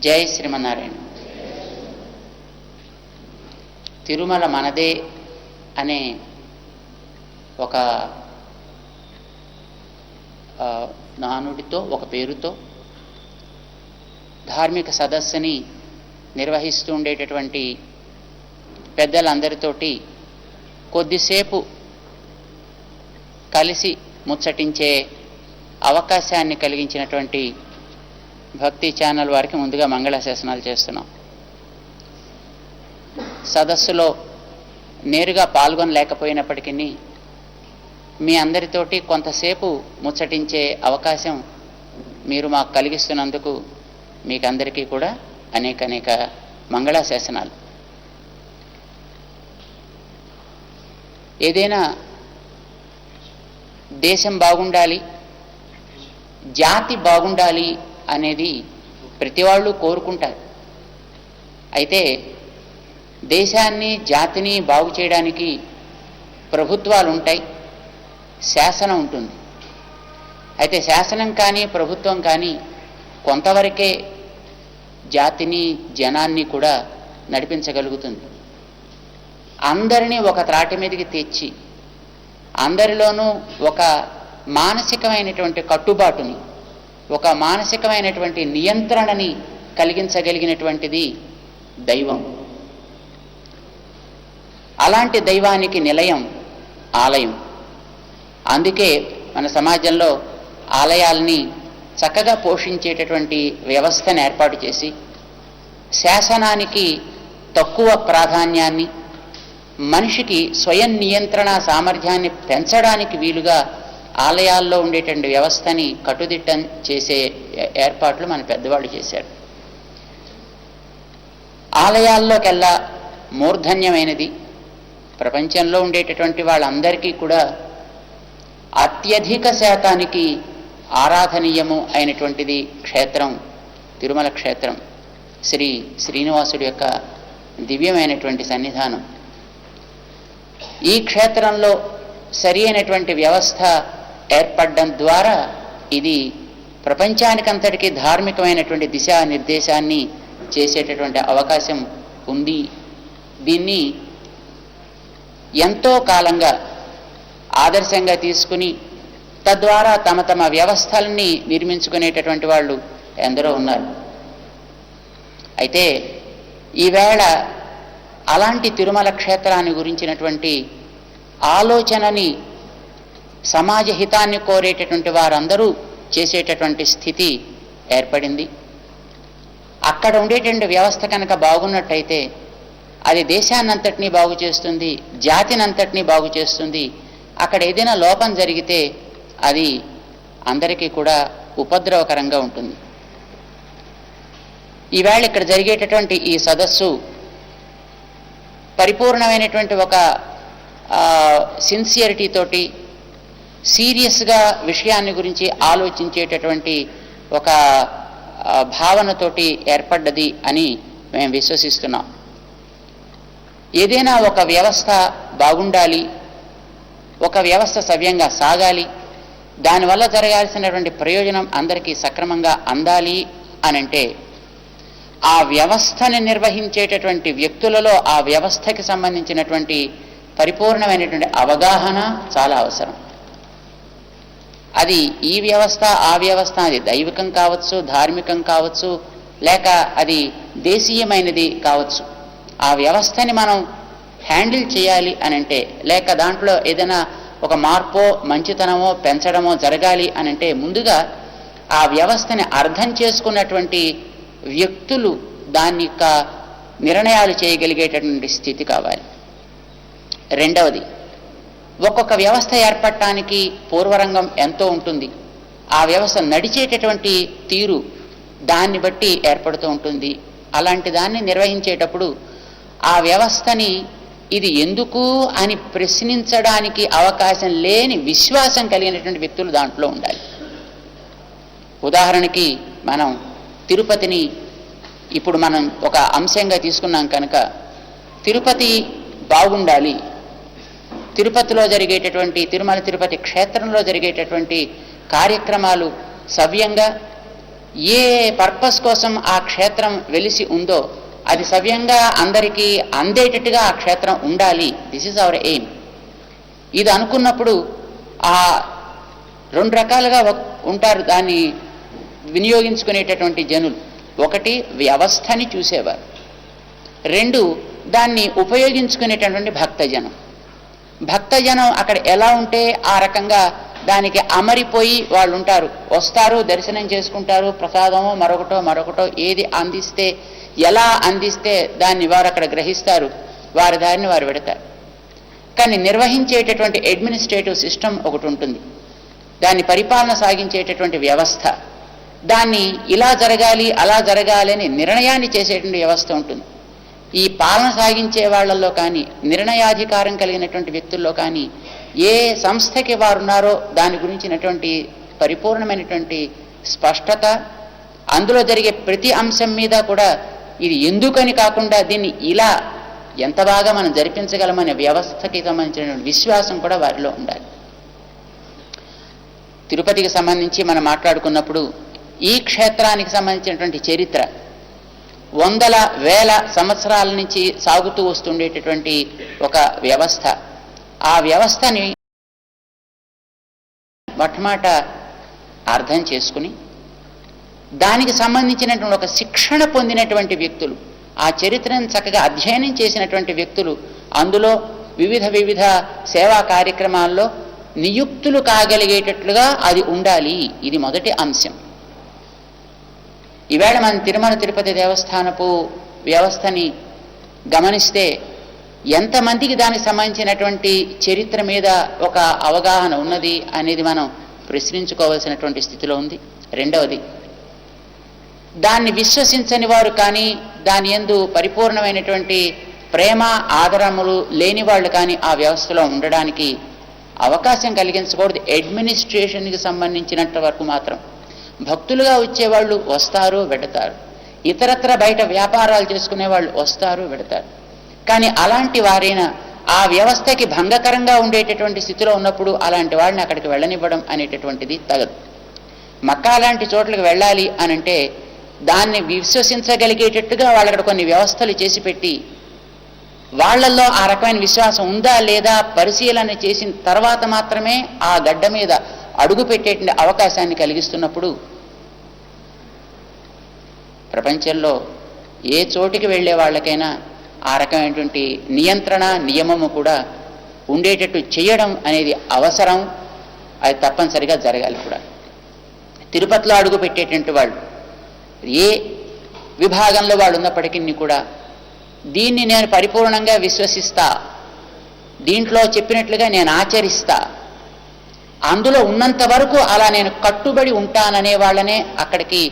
జై శ్రీమన్నారాయణ. తిరుమల మనదే అనే ఒక నానుడితో, ఒక పేరుతో ధార్మిక సదస్సుని నిర్వహిస్తూ ఉండేటటువంటి పెద్దలందరితోటి కొద్దిసేపు కలిసి ముచ్చటించే అవకాశాన్ని కలిగించినటువంటి భక్తి ఛానల్ వారికి ముందుగా మంగళాశాసనాలు చేస్తున్నాం. సదస్సులో నేరుగా పాల్గొనలేకపోయినప్పటికీ మీ అందరితోటి కొంతసేపు ముచ్చటించే అవకాశం మీరు మాకు కలిగిస్తున్నందుకు మీకు అందరికీ కూడా అనేక మంగళాశాసనాలు. ఏదైనా దేశం బాగుండాలి, జాతి బాగుండాలి అనేది ప్రతి వాళ్ళు కోరుకుంటారు. అయితే దేశాన్ని, జాతిని బాగు చేయడానికి ప్రభుత్వాలు ఉంటాయి, శాసనం ఉంటుంది. అయితే శాసనం కానీ ప్రభుత్వం కానీ కొంతవరకే జాతిని, జనాన్ని కూడా నడిపించగలుగుతుంది. అందరినీ ఒక త్రాటి మీదకి తెచ్చి అందరిలోనూ ఒక మానసికమైనటువంటి కట్టుబాటుని, ఒక మానసికమైనటువంటి నియంత్రణని కలిగించగలిగినటువంటిది దైవం. అలాంటి దైవానికి నిలయం ఆలయం. అందుకే మన సమాజంలో ఆలయాల్ని చక్కగా పోషించేటటువంటి వ్యవస్థను ఏర్పాటు చేసి శాసనానికి తక్కువ ప్రాధాన్యాన్ని, మనిషికి స్వయం నియంత్రణ సామర్థ్యాన్ని పెంచడానికి వీలుగా ఆలయాల్లో ఉండేటువంటి వ్యవస్థని కట్టుదిట్టం చేసే ఏర్పాట్లు మన పెద్దవాళ్ళు చేశారు. ఆలయాల్లోకెల్లా మూర్ధన్యమైనది, ప్రపంచంలో ఉండేటటువంటి వాళ్ళందరికీ కూడా అత్యధిక శాతానికి ఆరాధనీయము అయినటువంటిది క్షేత్రం, తిరుమల క్షేత్రం. శ్రీనివాసుడి యొక్క దివ్యమైనటువంటి సన్నిధానం. ఈ క్షేత్రంలో సరి అయినటువంటి వ్యవస్థ ఏర్పడడం ద్వారా ఇది ప్రపంచానికంతటికీ ధార్మికమైనటువంటి దిశానిర్దేశాన్ని చేసేటటువంటి అవకాశం ఉంది. దీన్ని ఎంతో కాలంగా ఆదర్శంగా తీసుకుని తద్వారా తమ తమ వ్యవస్థల్ని నిర్మించుకునేటటువంటి వాళ్ళు ఎందరో ఉన్నారు. అయితే ఈవేళ అలాంటి తిరుమల క్షేత్రాన్ని గురించినటువంటి ఆలోచనని సమాజ హితాన్ని కోరేటటువంటి వారందరూ చేసేటటువంటి స్థితి ఏర్పడింది. అక్కడ ఉండేటువంటి వ్యవస్థ కనుక బాగున్నట్టయితే అది దేశాన్నంతటినీ బాగు చేస్తుంది, జాతినంతటినీ బాగు చేస్తుంది. అక్కడ ఏదైనా లోపం జరిగితే అది అందరికీ కూడా ఉపద్రవకరంగా ఉంటుంది. ఈవేళ ఇక్కడ జరిగేటటువంటి ఈ సదస్సు పరిపూర్ణమైనటువంటి ఒక సిన్సియరిటీతోటి, సీరియస్గా విషయాన్ని గురించి ఆలోచించేటటువంటి ఒక భావనతోటి ఏర్పడ్డది అని మేము విశ్వసిస్తున్నాం. ఏదైనా ఒక వ్యవస్థ బాగుండాలి, ఒక వ్యవస్థ సవ్యంగా సాగాలి, దానివల్ల జరగాల్సినటువంటి ప్రయోజనం అందరికీ సక్రమంగా అందాలి అనంటే ఆ వ్యవస్థని నిర్వహించేటటువంటి వ్యక్తులలో ఆ వ్యవస్థకి సంబంధించినటువంటి పరిపూర్ణమైనటువంటి అవగాహన చాలా అవసరం. అది ఈ వ్యవస్థ, ఆ వ్యవస్థ, అది దైవికం కావచ్చు, ధార్మికం కావచ్చు, లేక అది దేశీయమైనది కావచ్చు. ఆ వ్యవస్థని మనం హ్యాండిల్ చేయాలి అనంటే, లేక దాంట్లో ఏదైనా ఒక మార్పో మంచితనమో పెంచడమో జరగాలి అనంటే ముందుగా ఆ వ్యవస్థని అర్థం చేసుకున్నటువంటి వ్యక్తులు దాని యొక్క నిర్ణయాలు చేయగలిగేటటువంటి స్థితి కావాలి. రెండవది, ఒక్కొక్క వ్యవస్థ ఏర్పడటానికి పూర్వరంగం ఎంతో ఉంటుంది. ఆ వ్యవస్థ నడిచేటటువంటి తీరు దాన్ని బట్టి ఏర్పడుతూ ఉంటుంది. అలాంటి దాన్ని నిర్వహించేటప్పుడు ఆ వ్యవస్థని ఇది ఎందుకు అని ప్రశ్నించడానికి అవకాశం లేని విశ్వాసం కలిగినటువంటి వ్యక్తులు దాంట్లో ఉండాలి. ఉదాహరణకి మనం తిరుపతిని ఇప్పుడు మనం ఒక అంశంగా తీసుకున్నాం కనుక తిరుపతి బాగుండాలి, తిరుపతిలో జరిగేటటువంటి తిరుమల తిరుపతి క్షేత్రంలో జరిగేటటువంటి కార్యక్రమాలు సవ్యంగా ఏ పర్పస్ కోసం ఆ క్షేత్రం వెలిసి ఉందో అది సవ్యంగా అందరికీ అందేటట్టుగా ఆ క్షేత్రం ఉండాలి. This is our aim. ఇది అనుకున్నప్పుడు ఆ రెండు రకాలుగా ఉంటారు దాన్ని వినియోగించుకునేటటువంటి జనులు. ఒకటి వ్యవస్థని చూసేవారు, రెండు దాన్ని ఉపయోగించుకునేటటువంటి భక్తజనం. భక్తజనం అక్కడ ఎలా ఉంటే ఆ రకంగా దానికి అమరిపోయి వాళ్ళు ఉంటారు. వస్తారు, దర్శనం చేసుకుంటారు, ప్రసాదమో మరొకటో ఏది అందిస్తే, ఎలా అందిస్తే దాన్ని వారు అక్కడ గ్రహిస్తారు, వారి దారిని వారు పెడతారు. కానీ నిర్వహించేటటువంటి అడ్మినిస్ట్రేటివ్ సిస్టమ్ ఒకటి ఉంటుంది, దాన్ని పరిపాలన సాగించేటటువంటి వ్యవస్థ, దాన్ని ఇలా జరగాలి అలా జరగాలి అని నిర్ణయాన్ని చేసేటువంటి వ్యవస్థ ఉంటుంది. ఈ పాలన సాగించే వాళ్ళల్లో కానీ, నిర్ణయాధికారం కలిగినటువంటి వ్యక్తుల్లో కానీ ఏ సంస్థకి వారు ఉన్నారో దాని గురించినటువంటి పరిపూర్ణమైనటువంటి స్పష్టత, అందులో జరిగే ప్రతి అంశం మీద కూడా ఇది ఎందుకని కాకుండా దీన్ని ఇలా ఎంత బాగా మనం జరిపించగలమనే వ్యవస్థకి సంబంధించినటువంటి విశ్వాసం కూడా వారిలో ఉండాలి. తిరుపతికి సంబంధించి మనం మాట్లాడుకున్నప్పుడు ఈ క్షేత్రానికి సంబంధించినటువంటి చరిత్ర వందల వేల సంవత్సరాల నుంచి సాగుతూ వస్తుండేటటువంటి ఒక వ్యవస్థ. ఆ వ్యవస్థని మొట్టమొదట అర్థం చేసుకుని దానికి సంబంధించినటువంటి ఒక శిక్షణ పొందినటువంటి వ్యక్తులు, ఆ చరిత్రను చక్కగా అధ్యయనం చేసినటువంటి వ్యక్తులు, అందులో వివిధ సేవా కార్యక్రమాల్లో నియుక్తులు కాగలిగేటట్లుగా అది ఉండాలి. ఇది మొదటి అంశం. ఈవేళ మన తిరుమల తిరుపతి దేవస్థానపు వ్యవస్థని గమనిస్తే ఎంతమందికి దానికి సంబంధించినటువంటి చరిత్ర మీద ఒక అవగాహన ఉన్నది అనేది మనం ప్రశ్నించుకోవాల్సినటువంటి స్థితిలో ఉంది. రెండవది, దాన్ని విశ్వసించని వారు కానీ, దాని యందు పరిపూర్ణమైనటువంటి ప్రేమ ఆదరములు లేని వాళ్ళు కానీ ఆ వ్యవస్థలో ఉండడానికి అవకాశం కలిగించకూడదు. అడ్మినిస్ట్రేషన్కి సంబంధించినంత వరకు మాత్రం భక్తులుగా వచ్చేవాళ్ళు వస్తారు, వెడతారు. ఇతరత్ర బయట వ్యాపారాలు చేసుకునే వాళ్ళు వస్తారు, వెడతారు. కానీ అలాంటి వారైనా ఆ వ్యవస్థకి భంగకరంగా ఉండేటటువంటి స్థితిలో ఉన్నప్పుడు అలాంటి వాడిని అక్కడికి వెళ్ళనివ్వడం అనేటటువంటిది తగదు. మక్కా లాంటి చోట్లకి వెళ్ళాలి అనంటే దాన్ని విశ్వసించగలిగేటట్టుగా వాళ్ళు అక్కడ కొన్ని వ్యవస్థలు చేసి పెట్టి వాళ్లల్లో ఆ రకమైన విశ్వాసం ఉందా లేదా పరిశీలన చేసిన తర్వాత మాత్రమే ఆ గడ్డ మీద అడుగు పెట్టేటువంటి అవకాశాన్ని కలిగిస్తున్నప్పుడు ప్రపంచంలో ఏ చోటికి వెళ్ళే వాళ్ళకైనా ఆ రకమైనటువంటి నియంత్రణ నియమము కూడా ఉండేటట్టు చేయడం అనేది అవసరం. అది తప్పనిసరిగా జరగాలి కూడా. తిరుపతిలో అడుగు పెట్టేటువంటి వాళ్ళు ఏ విభాగంలో వాళ్ళు ఉన్నప్పటికీ కూడా దీన్ని నేను పరిపూర్ణంగా విశ్వసిస్తా, దీంట్లో చెప్పినట్లుగా నేను ఆచరిస్తా, అందులో ఉన్నంత వరకు అలా నేను కట్టుబడి ఉంటాననే వాళ్ళనే అక్కడికి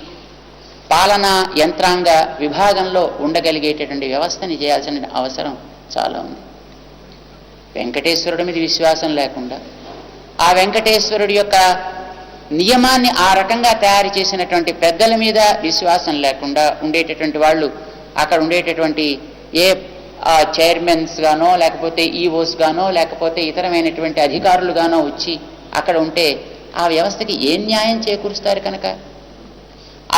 పాలనా యంత్రాంగ విభాగంలో ఉండగలిగేటటువంటి వ్యవస్థని చేయాల్సిన అవసరం చాలా ఉంది. వెంకటేశ్వరుడి మీద విశ్వాసం లేకుండా, ఆ వెంకటేశ్వరుడి యొక్క నియమాన్ని ఆ రకంగా తయారు చేసినటువంటి పెద్దల మీద విశ్వాసం లేకుండా ఉండేటటువంటి వాళ్ళు అక్కడ ఉండేటటువంటి ఏ చైర్మన్స్ గానో లేకపోతే ఈఓస్ గానో లేకపోతే ఇతరమైనటువంటి అధికారులుగానో వచ్చి అక్కడ ఉంటే ఆ వ్యవస్థకి ఏం న్యాయం చేకూరుస్తారు? కనుక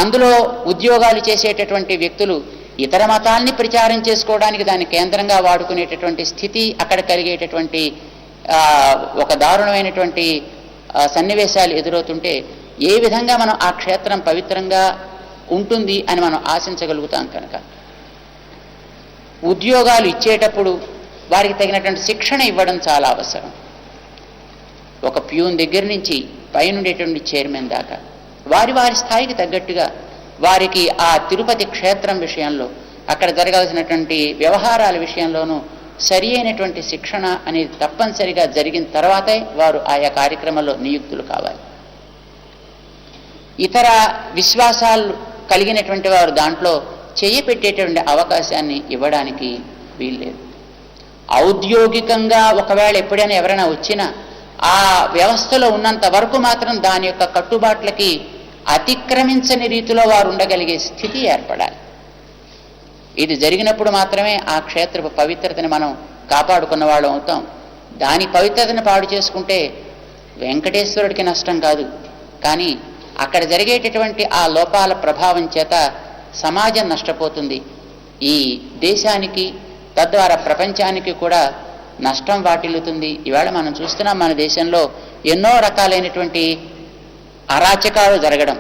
అందులో ఉద్యోగాలు చేసేటటువంటి వ్యక్తులు ఇతర మతాల్ని ప్రచారం చేసుకోవడానికి దాన్ని కేంద్రంగా వాడుకునేటటువంటి స్థితి అక్కడ కలిగేటటువంటి ఒక దారుణమైనటువంటి సన్నివేశాలు ఎదురవుతుంటే ఏ విధంగా మనం ఆ క్షేత్రం పవిత్రంగా ఉంటుంది అని మనం ఆశించగలుగుతాం? కనుక ఉద్యోగాలు ఇచ్చేటప్పుడు వారికి తగినటువంటి శిక్షణ ఇవ్వడం చాలా అవసరం. ఒక ప్యూన్ దగ్గర నుంచి పైనుండేటువంటి చైర్మన్ దాకా వారి స్థాయికి తగ్గట్టుగా వారికి ఆ తిరుపతి క్షేత్రం విషయంలో అక్కడ జరగాల్సినటువంటి వ్యవహారాల విషయంలోనూ సరి అయినటువంటి శిక్షణ అనేది తప్పనిసరిగా జరిగిన తర్వాతే వారు ఆయా కార్యక్రమంలో నియుక్తులు కావాలి. ఇతర విశ్వాసాలు కలిగినటువంటి వారు దాంట్లో చేయపెట్టేటువంటి అవకాశాన్ని ఇవ్వడానికి వీల్లేదు. ఔద్యోగికంగా ఒకవేళ ఎప్పుడైనా ఎవరైనా వచ్చినా ఆ వ్యవస్థలో ఉన్నంత వరకు మాత్రం దాని యొక్క కట్టుబాట్లకి అతిక్రమించని రీతిలో వారు ఉండగలిగే స్థితి ఏర్పడాలి. ఇది జరిగినప్పుడు మాత్రమే ఆ క్షేత్రపు పవిత్రతని మనం కాపాడుకున్న వాళ్ళం అవుతాం. దాని పవిత్రతను పాడు చేసుకుంటే వెంకటేశ్వరుడికి నష్టం కాదు, కానీ అక్కడ జరిగేటటువంటి ఆ లోపాల ప్రభావం చేత సమాజం నష్టపోతుంది. ఈ దేశానికి తద్వారా ప్రపంచానికి కూడా నష్టం వాటిల్లుతుంది. ఇవాళ మనం చూస్తున్నాం మన దేశంలో ఎన్నో రకాలైనటువంటి అరాచకాలు జరగడం.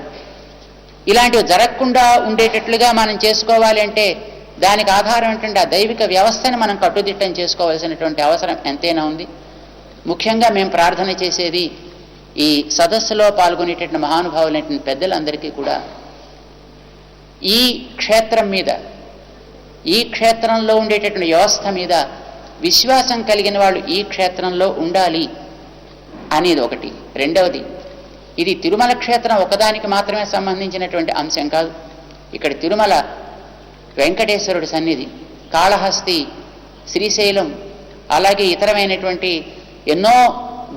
ఇలాంటివి జరగకుండా ఉండేటట్లుగా మనం చేసుకోవాలి అంటే దానికి ఆధారం ఏంటంటే ఆ దైవిక వ్యవస్థని మనం కట్టుదిట్టం చేసుకోవాల్సినటువంటి అవసరం ఎంతైనా ఉంది. ముఖ్యంగా మేము ప్రార్థన చేసేది ఈ సదస్సులో పాల్గొనేటటువంటి మహానుభావులైనటువంటి పెద్దలందరికీ కూడా ఈ క్షేత్రం మీద, ఈ క్షేత్రంలో ఉండేటటువంటి వ్యవస్థ మీద విశ్వాసం కలిగిన వాళ్ళు ఈ క్షేత్రంలో ఉండాలి అనేది ఒకటి. రెండవది, ఇది తిరుమల క్షేత్రం ఒకదానికి మాత్రమే సంబంధించినటువంటి అంశం కాదు. ఇక్కడ తిరుమల వెంకటేశ్వరుడి సన్నిధి, కాళహస్తి, శ్రీశైలం, అలాగే ఇతరమైనటువంటి ఎన్నో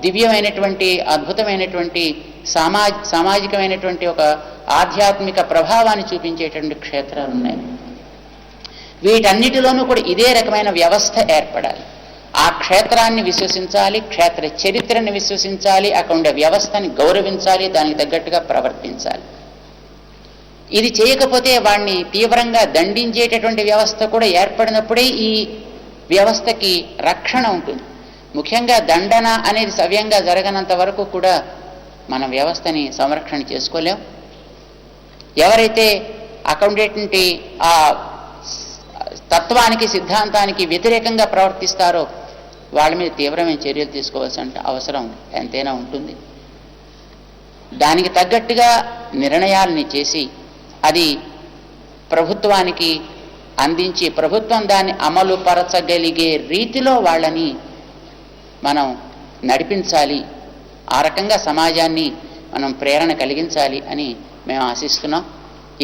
దివ్యమైనటువంటి అద్భుతమైనటువంటి సామాజికమైనటువంటి ఒక ఆధ్యాత్మిక ప్రభావాన్ని చూపించేటువంటి క్షేత్రాలు ఉన్నాయి. వీటన్నిటిలోనూ కూడా ఇదే రకమైన వ్యవస్థ ఏర్పడాలి. ఆ క్షేత్రాన్ని విశ్వసించాలి, క్షేత్ర చరిత్రని విశ్వసించాలి, అక్కడ ఉండే వ్యవస్థని గౌరవించాలి, దానికి తగ్గట్టుగా ప్రవర్తించాలి. ఇది చేయకపోతే వాడిని తీవ్రంగా దండించేటటువంటి వ్యవస్థ కూడా ఏర్పడినప్పుడే ఈ వ్యవస్థకి రక్షణ ఉంటుంది. ముఖ్యంగా దండన అనేది సవ్యంగా జరగనంత వరకు కూడా మన వ్యవస్థని సంరక్షణ చేసుకోలేం. ఎవరైతే అక్కడ ఉండేటువంటి ఆ తత్వానికి, సిద్ధాంతానికి వ్యతిరేకంగా ప్రవర్తిస్తారో వాళ్ళ మీద తీవ్రమైన చర్యలు తీసుకోవాల్సిన అవసరం ఎంతైనా ఉంటుంది. దానికి తగ్గట్టుగా నిర్ణయాలని చేసి అది ప్రభుత్వానికి అందించి ప్రభుత్వం దాన్ని అమలు పరచగలిగే రీతిలో వాళ్ళని మనం నడిపించాలి. ఆ రకంగా సమాజాన్ని మనం ప్రేరణ కలిగించాలి అని మేము ఆశిస్తున్నాం.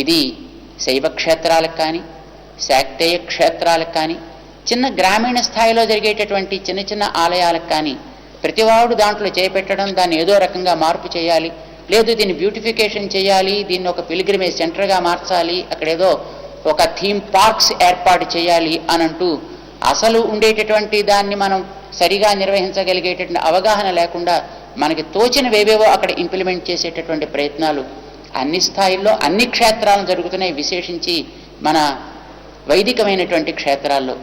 ఇది శైవ క్షేత్రాలకు కానీ, శాక్తేయ క్షేత్రాలకు కానీ, చిన్న గ్రామీణ స్థాయిలో జరిగేటటువంటి చిన్న చిన్న ఆలయాలకు కానీ ప్రతివాడు దాంట్లో చేపెట్టడం, దాన్ని ఏదో రకంగా మార్పు చేయాలి, లేదు దీన్ని బ్యూటిఫికేషన్ చేయాలి, దీన్ని ఒక పిల్గ్రిమేజ్ సెంటర్గా మార్చాలి, అక్కడేదో ఒక థీమ్ పార్క్స్ ఏర్పాటు చేయాలి అనంటూ అసలు ఉండేటటువంటి దాన్ని మనం సరిగా నిర్వహించగలిగేటటువంటి అవగాహన లేకుండా మనకి తోచినవేవేవో అక్కడ ఇంప్లిమెంట్ చేసేటటువంటి ప్రయత్నాలు అన్ని స్థాయిల్లో అన్ని క్షేత్రాలను జరుగుతున్నాయి. విశేషించి మన వైదికమైనటువంటి క్షేత్రాల్లో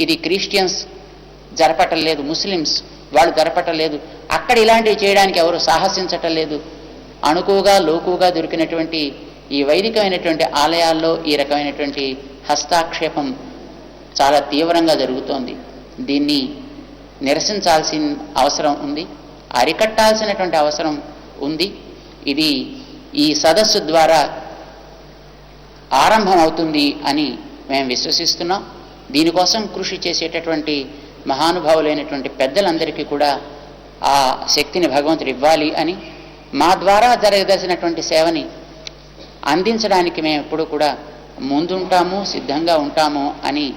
ఇది క్రిస్టియన్స్ జరపటం లేదు, ముస్లిమ్స్ వాళ్ళు జరపటం లేదు. అక్కడ ఇలాంటివి చేయడానికి ఎవరు సాహసించటం లేదు. అణుకుగా లోకుగా దొరికినటువంటి ఈ వైదికమైనటువంటి ఆలయాల్లో ఈ రకమైనటువంటి హస్తాక్షేపం చాలా తీవ్రంగా జరుగుతోంది. దీన్ని నిరసించాల్సిన అవసరం ఉంది, అరికట్టాల్సినటువంటి అవసరం ఉంది. ఇది ఈ సదస్సు ద్వారా ఆరంభం అవుతుంది అని మేము విశ్వసిస్తున్నాం. దీనికోసం కృషి చేసేటటువంటి మహానుభావులైనటువంటి పెద్దలందరికీ కూడా ఆ శక్తిని భగవంతుడు ఇవ్వాలి అని, మా ద్వారా జరగదలసినటువంటి సేవని అందించడానికి మేము ఎప్పుడు కూడా ముందుంటాము, సిద్ధంగా ఉంటాము అని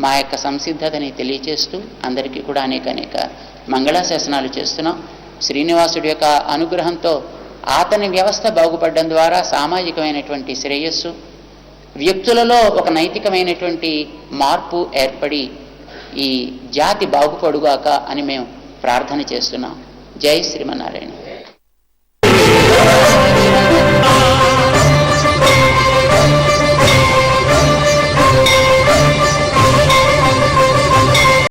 మా యొక్క సంసిద్ధతని తెలియచేస్తూ అందరికీ కూడా అనేక మంగళాశాసనాలు చేస్తున్నాం. శ్రీనివాసుడి యొక్క అనుగ్రహంతో అతని వ్యవస్థ బాగుపడడం ద్వారా సామాజికమైనటువంటి శ్రేయస్సు, వ్యక్తులలో ఒక నైతికమైనటువంటి మార్పు ఏర్పడి ఈ జాతి బాగుపడుగాక అని మేము ప్రార్థన చేస్తున్నాం. జై శ్రీమన్నారాయణ.